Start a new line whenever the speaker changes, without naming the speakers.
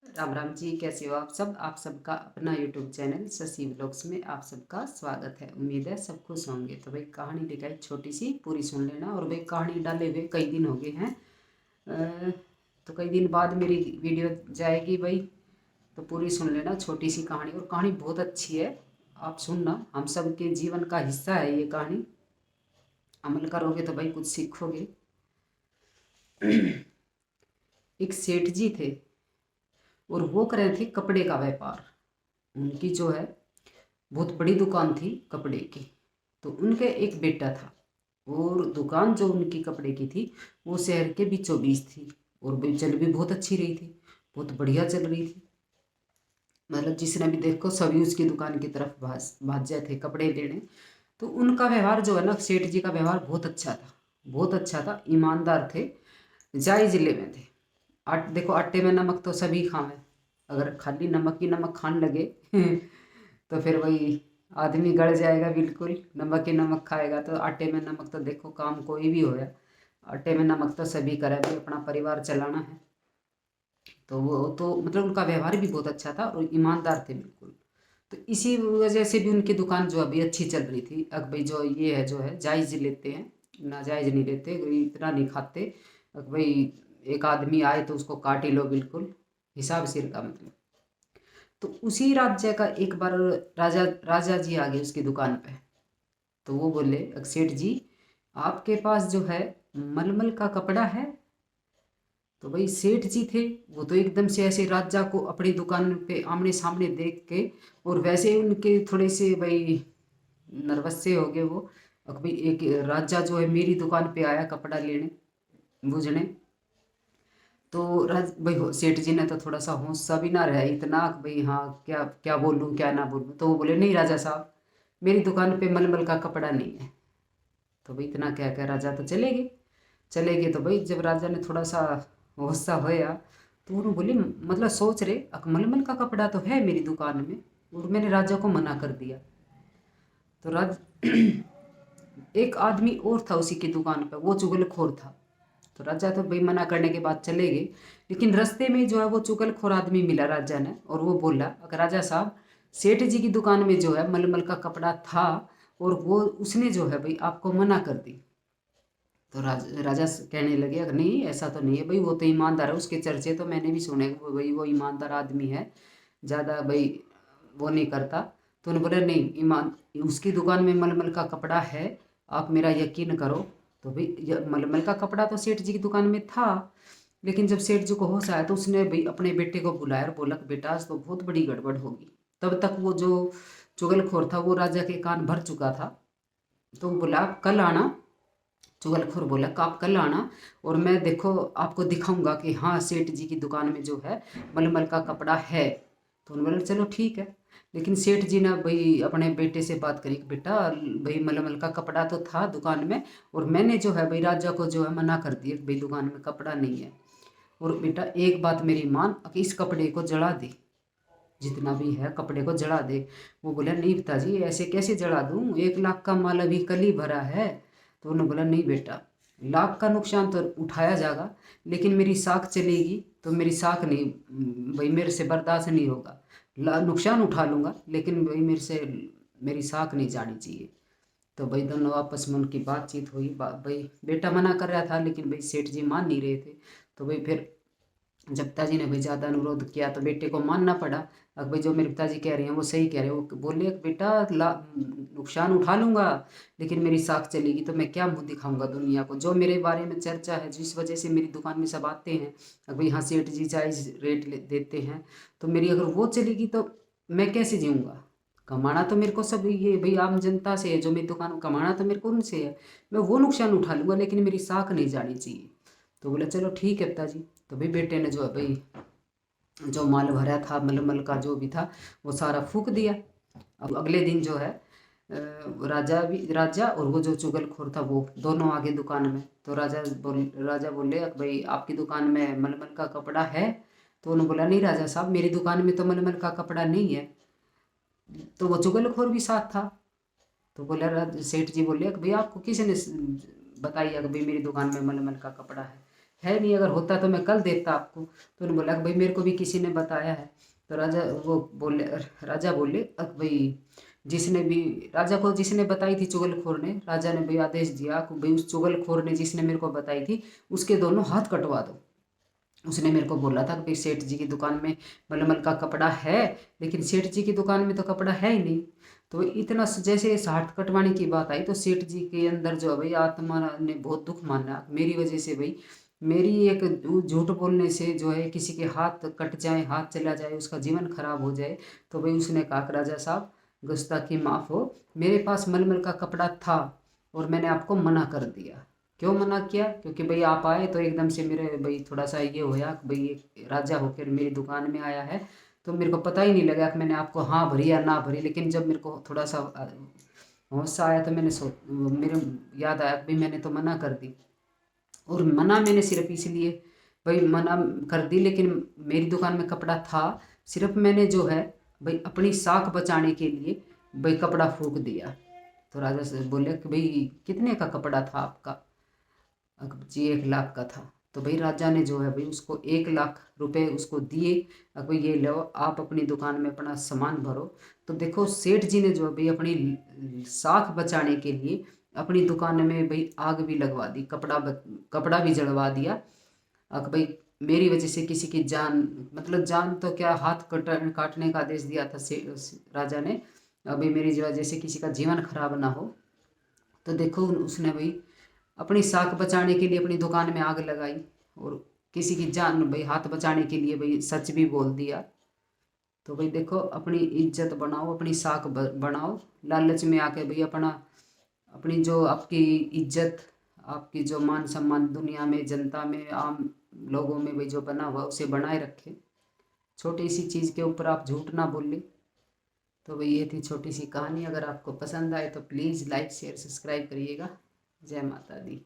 राम राम जी, कैसे हो आप सब। आप सबका अपना यूट्यूब चैनल शशि व्लॉग्स में आप सबका स्वागत है। उम्मीद है सब खुश होंगे। तो भाई कहानी लिखाई छोटी सी पूरी सुन लेना। और भाई कहानी डाले हुए कई दिन हो गए हैं, अ, तो कई दिन बाद मेरी वीडियो जाएगी भाई, तो पूरी सुन लेना। छोटी सी कहानी, और कहानी बहुत अच्छी है। आप सुनना, हम सब के जीवन का हिस्सा है ये कहानी। अमल करोगे तो भाई कुछ सीखोगे। एक सेठ जी थे, और वो कर रहे थे कपड़े का व्यापार। उनकी जो है बहुत बड़ी दुकान थी कपड़े की। तो उनके एक बेटा था, और दुकान जो उनकी कपड़े की थी वो शहर के बीचों बीच थी। और भी चल भी बहुत अच्छी रही थी, बहुत बढ़िया चल रही थी। मतलब जिसने भी देखो सभी उसकी दुकान की तरफ भाग जाए थे कपड़े लेने। तो उनका व्यवहार जो है ना, सेठ जी का व्यवहार बहुत अच्छा था, बहुत अच्छा था। ईमानदार थे, जायज जिले में थे। देखो आटे में नमक तो सभी खावे, अगर खाली नमक ही नमक खाने लगे तो फिर वही आदमी गड़ जाएगा बिल्कुल। नमक ही नमक खाएगा तो आटे में नमक तो देखो काम कोई भी होया, आटे में नमक तो सभी करे भी, अपना परिवार चलाना है। तो वो तो मतलब उनका व्यवहार भी बहुत अच्छा था और ईमानदार थे बिल्कुल। तो इसी वजह से भी उनकी दुकान जो अभी अच्छी चल रही थी। अब भाई जो ये है जो है जायज़ लेते हैं, नाजायज़ नहीं लेते, इतना नहीं खाते। अब भाई एक आदमी आए तो उसको काट ही लो बिल्कुल, हिसाब सिर का मतलब। तो उसी राज्य का एक बार राजा राजा जी आ गए उसकी दुकान पे। तो वो बोले, सेठ जी आपके पास जो है मलमल का कपड़ा है। तो भाई सेठ जी थे, वो तो एकदम से ऐसे राजा को अपनी दुकान पे आमने सामने देख के, और वैसे ही उनके थोड़े से भाई नर्वस से हो गए वो। अब भाई एक राजा जो है मेरी दुकान पे आया कपड़ा लेने बुझने। तो राज भाई सेठ जी ने तो थोड़ा सा होश सा भी ना रहा इतना कि भाई हाँ क्या क्या बोलूँ क्या ना बोलूँ। तो वो बोले, नहीं राजा साहब, मेरी दुकान पे मलमल का कपड़ा नहीं है। तो भाई इतना क्या क्या, राजा तो चले गए। चले गए तो भाई जब राजा ने थोड़ा सा होश सा होया, तो उन्होंने बोले, मतलब सोच रहे मलमल का कपड़ा तो है मेरी दुकान में, और मैंने राजा को मना कर दिया। तो राज एक आदमी और था उसी की दुकान पर, वो चुगलखोर था। तो राजा तो भाई मना करने के बाद चले गए। लेकिन रास्ते में जो है वो चुगलखोर आदमी मिला राजा ने, और वो बोला, अगर राजा साहब सेठ जी की दुकान में जो है मलमल का कपड़ा था, और वो उसने जो है भाई आपको मना कर दी। तो राजा कहने लगे, अगर नहीं ऐसा तो नहीं है भाई, वो तो ईमानदार है, उसके चर्चे तो मैंने भी सुने भाई, वो ईमानदार आदमी है, ज़्यादा भाई वो नहीं करता। तो उन्होंने बोला, नहीं ईमान उसकी दुकान में मलमल का कपड़ा है, आप मेरा यकीन करो। तो भाई मलमल का कपड़ा तो सेठ जी की दुकान में था। लेकिन जब सेठ जी को होश आया तो उसने भाई अपने बेटे को बुलाया और बोला कि बेटा आज तो बहुत बड़ी गड़बड़ होगी। तब तक वो जो चुगलखोर था वो राजा के कान भर चुका था। तो वो बोला, आप कल आना। चुगलखोर बोला कि आप कल आना, और मैं देखो आपको दिखाऊंगा कि हाँ सेठ जी की दुकान में जो है मलमल का कपड़ा है। तो उन्होंने बोला चलो ठीक है। लेकिन सेठ जी ने भाई अपने बेटे से बात करी कि बेटा भाई मलमल का कपड़ा तो था दुकान में, और मैंने जो है भाई राजा को जो है मना कर दिया कि भाई दुकान में कपड़ा नहीं है। और बेटा एक बात मेरी मान, कि इस कपड़े को जला दे, जितना भी है कपड़े को जला दे। वो बोला, नहीं पिताजी ऐसे कैसे जला दूँ, 1 लाख का माल अभी कल ही भरा है। तो उन्होंने बोला, नहीं बेटा, लाख का नुकसान तो उठाया जाएगा, लेकिन मेरी साख चलेगी तो मेरी साख नहीं, भाई मेरे से बर्दाश्त नहीं होगा। नुकसान उठा लूँगा लेकिन भाई मेरे से मेरी साख नहीं जानी चाहिए। तो भाई दोनों आपस में उनकी बातचीत हुई। भाई बेटा मना कर रहा था लेकिन भाई सेठ जी मान नहीं रहे थे। तो भाई फिर जब पिताजी ने भाई ज़्यादा अनुरोध किया तो बेटे को मानना पड़ा। अब भाई जो मेरे पिताजी कह रहे हैं वो सही कह रहे हैं। वो बोले, बेटा नुकसान उठा लूँगा लेकिन मेरी साख चलेगी तो मैं क्या मुंह दिखाऊंगा दुनिया को, जो मेरे बारे में चर्चा है जिस वजह से मेरी दुकान में सब आते हैं। अब भाई हाँ सेठ जी जायज़ रेट देते हैं, तो मेरी अगर वो चलेगी तो मैं कैसे जीऊँगा। कमाना तो मेरे को सब ये भाई आम जनता से है, जो मेरी दुकान में कमाना तो मेरे को उनसे है। मैं वो नुकसान उठा लूँगा लेकिन मेरी साख नहीं जानी चाहिए। तो बोले चलो ठीक है पिताजी। तो भाई बेटे ने जो है भाई जो माल भरा था मलमल का जो भी था वो सारा फूक दिया। अब अगले दिन जो है राजा और वो जो चुगलखोर था वो दोनों आगे दुकान में। तो राजा बोले, भाई आपकी दुकान में मलमल का कपड़ा है। तो उन्होंने बोला, नहीं राजा साहब मेरी दुकान में तो मलमल का कपड़ा नहीं है। तो वो चुगलखोर भी साथ था। तो बोला सेठ जी बोले कि भाई आपको किसी ने बताइए कि भाई मेरी दुकान में मलमल का कपड़ा है। है नहीं, अगर होता तो मैं कल देता आपको। तो उन्होंने बोला कि भाई मेरे को भी किसी ने बताया है। तो राजा बोले अब भाई जिसने भी राजा को जिसने बताई थी चुगलखोर ने, राजा ने भाई आदेश दिया कि भाई उस चुगलखोर ने जिसने मेरे को बताई थी उसके दोनों हाथ कटवा दो। उसने मेरे को बोला था कि भाई सेठ जी की दुकान में मलमल का कपड़ा है, लेकिन सेठ जी की दुकान में तो कपड़ा है ही नहीं। तो इतना जैसे इस हाथ कटवाने की बात आई तो सेठ जी के अंदर जो है भाई आत्मा ने बहुत दुख माना मेरी वजह से। भाई मेरी एक झूठ बोलने से जो है किसी के हाथ कट जाए, हाथ चला जाए, उसका जीवन खराब हो जाए। तो भाई उसने कहा कि राजा साहब गुस्ताखी माफ़ हो, मेरे पास मलमल का कपड़ा था और मैंने आपको मना कर दिया। क्यों मना किया? क्योंकि भाई आप आए तो एकदम से मेरे भाई थोड़ा सा ये होया कि भाई एक राजा होकर मेरी दुकान में आया है, तो मेरे को पता ही नहीं लगा कि मैंने आपको हाँ भरी या ना भरी। लेकिन जब मेरे को थोड़ा सा होश सा आया तो मेरे याद आया कि भाई मैंने तो मना कर दी। और मना मैंने सिर्फ इसलिए भाई मना कर दी, लेकिन मेरी दुकान में कपड़ा था, सिर्फ मैंने जो है भाई अपनी साख बचाने के लिए भाई कपड़ा फूंक दिया। तो राजा से बोले कि भाई कितने का कपड़ा था आपका? जी 1 लाख का था। तो भाई राजा ने जो है भाई उसको 1 लाख रुपए उसको दिए। अब भाई ये लो आप अपनी दुकान में अपना सामान भरो। तो देखो सेठ जी ने जो है भाई अपनी साख बचाने के लिए अपनी दुकान में भाई आग भी लगवा दी, कपड़ा भी जलवा दिया। अब भाई मेरी वजह से किसी की जान, मतलब जान तो क्या, हाथ काटने का आदेश दिया था से राजा ने। अभी मेरी वजह से किसी का जीवन खराब ना हो। तो देखो उसने भाई अपनी साख बचाने के लिए अपनी दुकान में आग लगाई और किसी की जान भाई हाथ बचाने के लिए भाई सच भी बोल दिया। तो भाई देखो अपनी इज्जत बनाओ, अपनी साख बनाओ, लालच में आके भाई अपनी जो आपकी इज्जत, आपकी जो मान सम्मान दुनिया में, जनता में, आम लोगों में भाई जो बना हुआ उसे बनाए रखे। छोटी सी चीज़ के ऊपर आप झूठ ना बोले। तो भाई ये थी छोटी सी कहानी। अगर आपको पसंद आए तो प्लीज़ लाइक शेयर सब्सक्राइब करिएगा। जय माता दी।